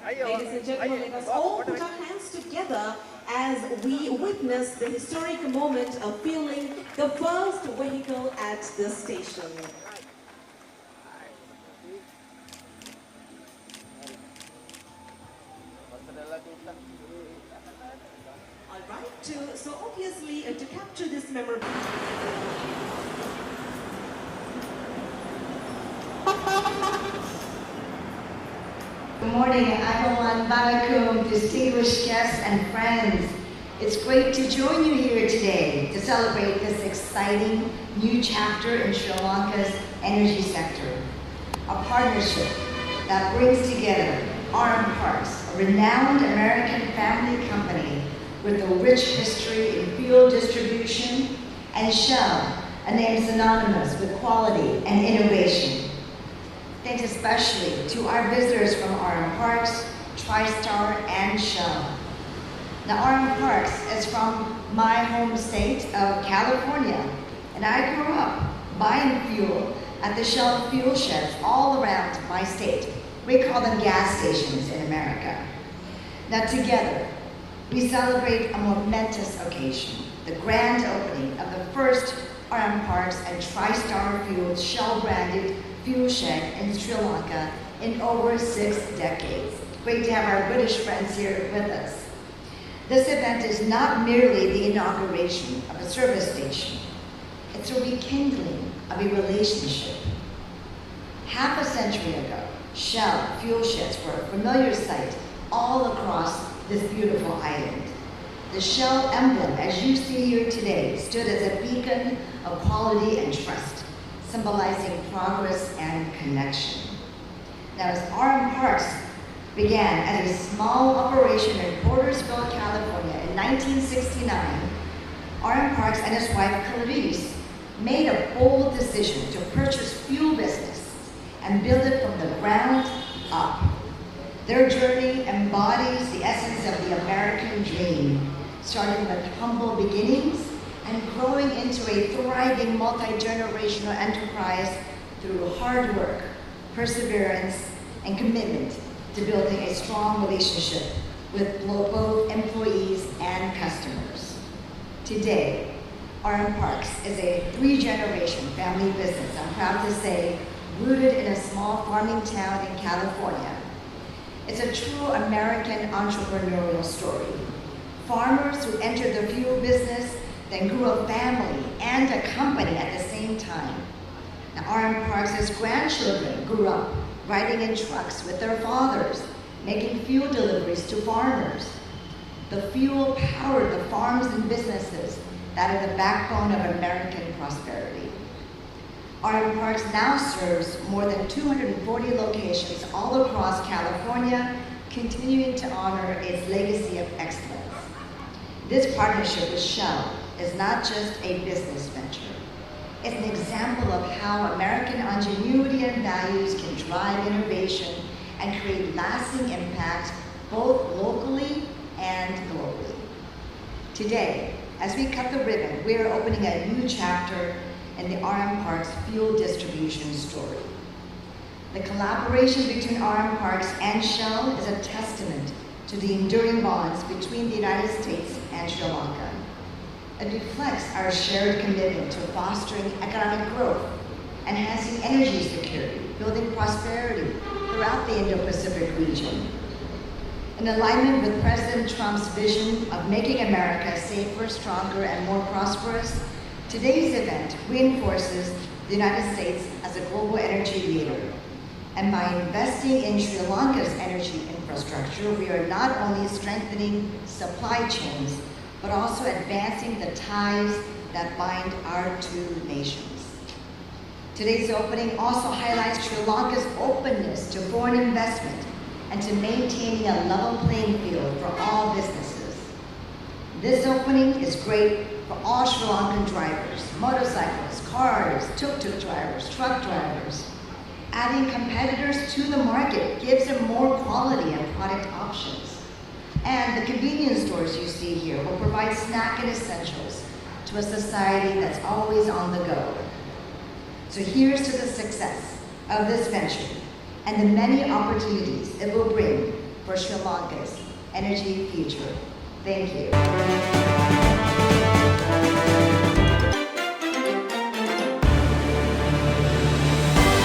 Ladies and gentlemen, let us all put our hands together as we witness the historic moment of fueling the first vehicle at the station. All right, so obviously to capture this memorable. Good morning, Agawan Barakum, distinguished guests and friends. It's great to join you here today to celebrate this exciting new chapter in Sri Lanka's energy sector. A partnership that brings together RM Parks, a renowned American family company with a rich history in fuel distribution, and Shell, a name synonymous with quality and innovation. Thanks especially to our visitors from RM Parks, TriStar, and Shell. Now, RM Parks is from my home state of California, and I grew up buying fuel at the Shell fuel sheds all around my state. We call them gas stations in America. Now, together, we celebrate a momentous occasion, the grand opening of the first RM Parks and TriStar fueled Shell-branded fuel shed in Sri Lanka in over 6 decades. Great to have our British friends here with us. This event is not merely the inauguration of a service station. It's a rekindling of a relationship. Half a century ago, Shell fuel sheds were a familiar sight all across this beautiful island. The Shell emblem, as you see here today, stood as a beacon of quality and trust, symbolizing progress and connection. Now, as RM Parks began as a small operation in Portersville, California in 1969, RM Parks and his wife, Clarice, made a bold decision to purchase fuel business and build it from the ground up. Their journey embodies the essence of the American dream, starting with humble beginnings and growing into a thriving multi-generational enterprise through hard work, perseverance, and commitment to building a strong relationship with both employees and customers. Today, RM Parks is a 3-generation family business, I'm proud to say, rooted in a small farming town in California. It's a true American entrepreneurial story. Farmers who entered the fuel business then grew a family and a company at the same time. Now, RM Parks' grandchildren grew up riding in trucks with their fathers, making fuel deliveries to farmers. The fuel powered the farms and businesses that are the backbone of American prosperity. RM Parks now serves more than 240 locations all across California, continuing to honor its legacy of excellence. This partnership with Shell is not just a business venture. It's an example of how American ingenuity and values can drive innovation and create lasting impact both locally and globally. Today, as we cut the ribbon, we are opening a new chapter in the RM Parks fuel distribution story. The collaboration between RM Parks and Shell is a testament to the enduring bonds between the United States and Sri Lanka. It reflects our shared commitment to fostering economic growth, enhancing energy security, building prosperity throughout the Indo-Pacific region. In alignment with President Trump's vision of making America safer, stronger, and more prosperous, today's event reinforces the United States as a global energy leader. And by investing in Sri Lanka's energy infrastructure, we are not only strengthening supply chains, but also advancing the ties that bind our two nations. Today's opening also highlights Sri Lanka's openness to foreign investment and to maintaining a level playing field for all businesses. This opening is great for all Sri Lankan drivers, motorcyclists, cars, tuk-tuk drivers, truck drivers. Adding competitors to the market gives them more quality and product options. And the convenience stores you see here will provide snack and essentials to a society that's always on the go. So here's to the success of this venture and the many opportunities it will bring for Sri Lanka's energy future. Thank you.